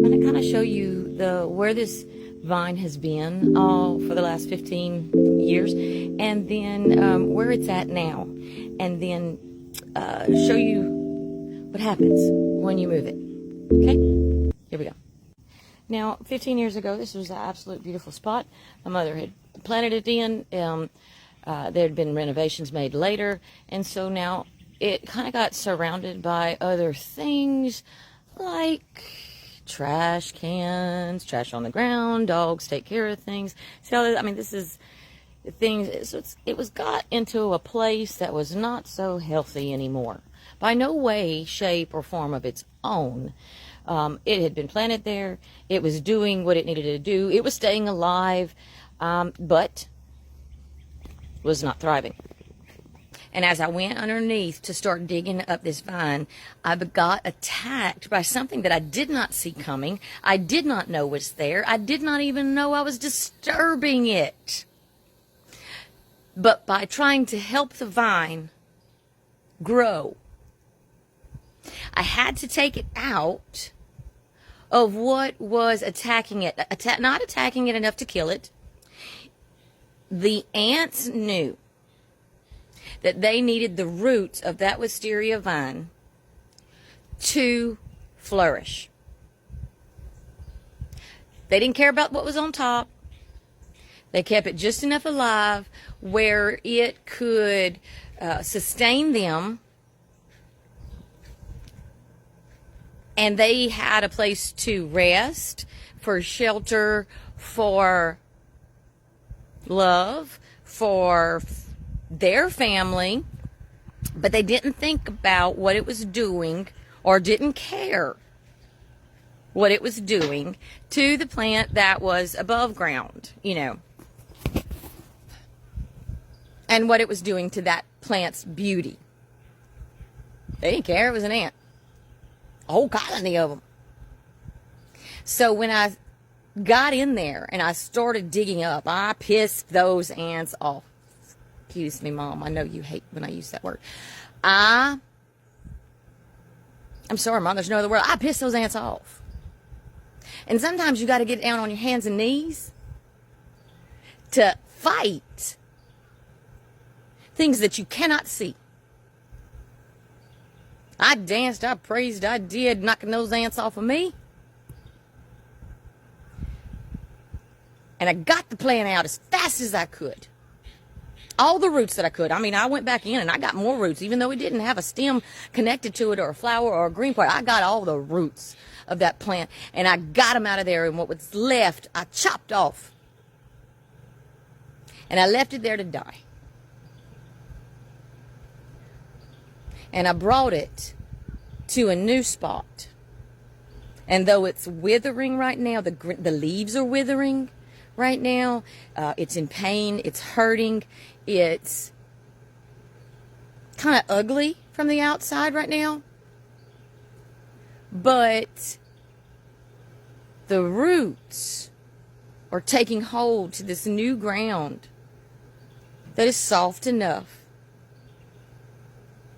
I'm going to kind of show you where this vine has been all for the last 15 years, and then where it's at now, and then show you what happens when you move it. Okay, here we go. Now, 15 years ago, this was an absolute beautiful spot. My mother had planted it in. There had been renovations made later, and so now it kind of got surrounded by other things like trash cans, trash on the ground, dogs take care of things. See how, I mean, this is things, so it was got into a place that was not so healthy anymore. By no way, shape, or form of its own. It had been planted there. It was doing what it needed to do. It was staying alive, but was not thriving. And as I went underneath to start digging up this vine, I got attacked by something that I did not see coming. I did not know was there. I did not even know I was disturbing it. But by trying to help the vine grow, I had to take it out of what was attacking it. Not attacking it enough to kill it. The ants knew that they needed the roots of that wisteria vine to flourish. They didn't care about what was on top. They kept it just enough alive where it could sustain them, and they had a place to rest, for shelter, for love, for their family, but they didn't think about what it was doing, or didn't care what it was doing to the plant that was above ground, you know, and what it was doing to that plant's beauty. They didn't care. It was an ant. A whole colony of them. So when I got in there and I started digging up, I pissed those ants off. Excuse me, Mom. I know you hate when I use that word. I'm sorry, Mom. There's no other word. I pissed those ants off. And sometimes you got to get down on your hands and knees to fight things that you cannot see. I danced, I praised, I did, knocking those ants off of me. And I got the plant out as fast as I could. All the roots that I could. I mean, I went back in and I got more roots, even though it didn't have a stem connected to it or a flower or a green part. I got all the roots of that plant, and I got them out of there, and what was left, I chopped off. And I left it there to die. And I brought it to a new spot. And though it's withering right now, the leaves are withering right now. It's in pain. It's hurting. It's kind of ugly from the outside right now. But the roots are taking hold to this new ground that is soft enough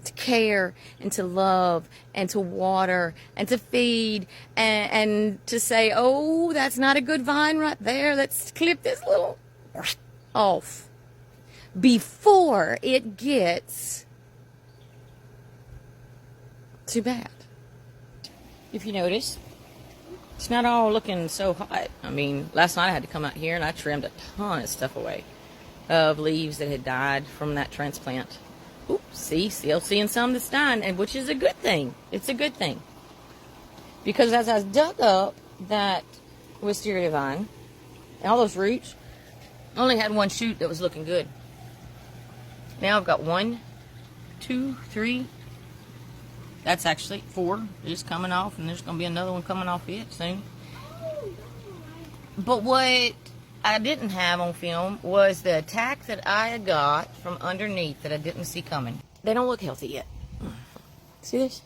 to care and to love and to water and to feed and to say, oh, that's not a good vine right there. Let's clip this little off before it gets too bad. If you notice, it's not all looking so hot. I mean, last night I had to come out here and I trimmed a ton of stuff away of leaves that had died from that transplant. Oops, see, still seeing some that's dying, and which is a good thing. It's a good thing. Because as I dug up that wisteria vine, and all those roots, I only had one shoot that was looking good. Now I've got 1, 2, 3. That's actually 4 just coming off, and there's going to be another one coming off it soon. But what I didn't have on film was the attack that I got from underneath that I didn't see coming. They don't look healthy yet. See this?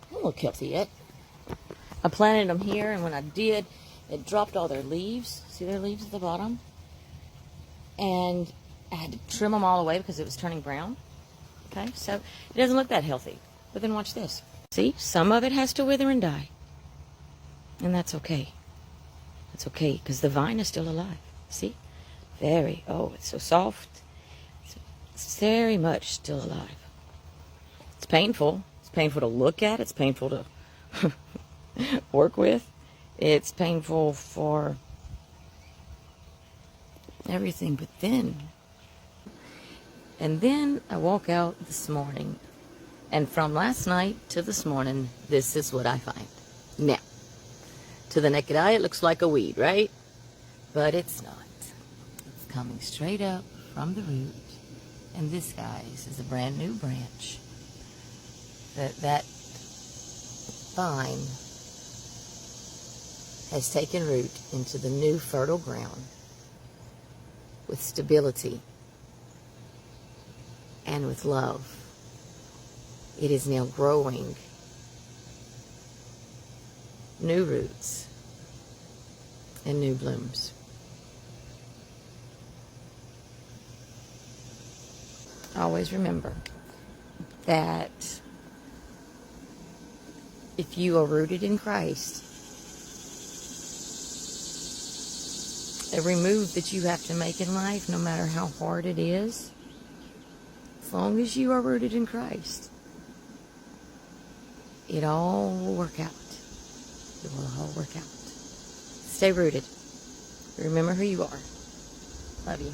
They don't look healthy yet. I planted them here, and when I did, it dropped all their leaves. See their leaves at the bottom? And I had to trim them all away because it was turning brown. Okay, so it doesn't look that healthy. But then watch this. See, some of it has to wither and die. And that's okay. That's okay, because the vine is still alive. See? It's so soft. It's very much still alive. It's painful. It's painful to look at. It's painful to work with. It's painful for everything. But then I walk out this morning, and from last night to this morning, this is what I find. Now, to the naked eye, it looks like a weed, right? But it's not. It's coming straight up from the root. And this, guys, is a brand new branch. That vine has taken root into the new fertile ground with stability and with love. It is now growing new roots and new blooms. Always remember that if you are rooted in Christ, every move that you have to make in life, no matter how hard it is, as long as you are rooted in Christ, it all will work out. It will all work out. Stay rooted. Remember who you are. Love you.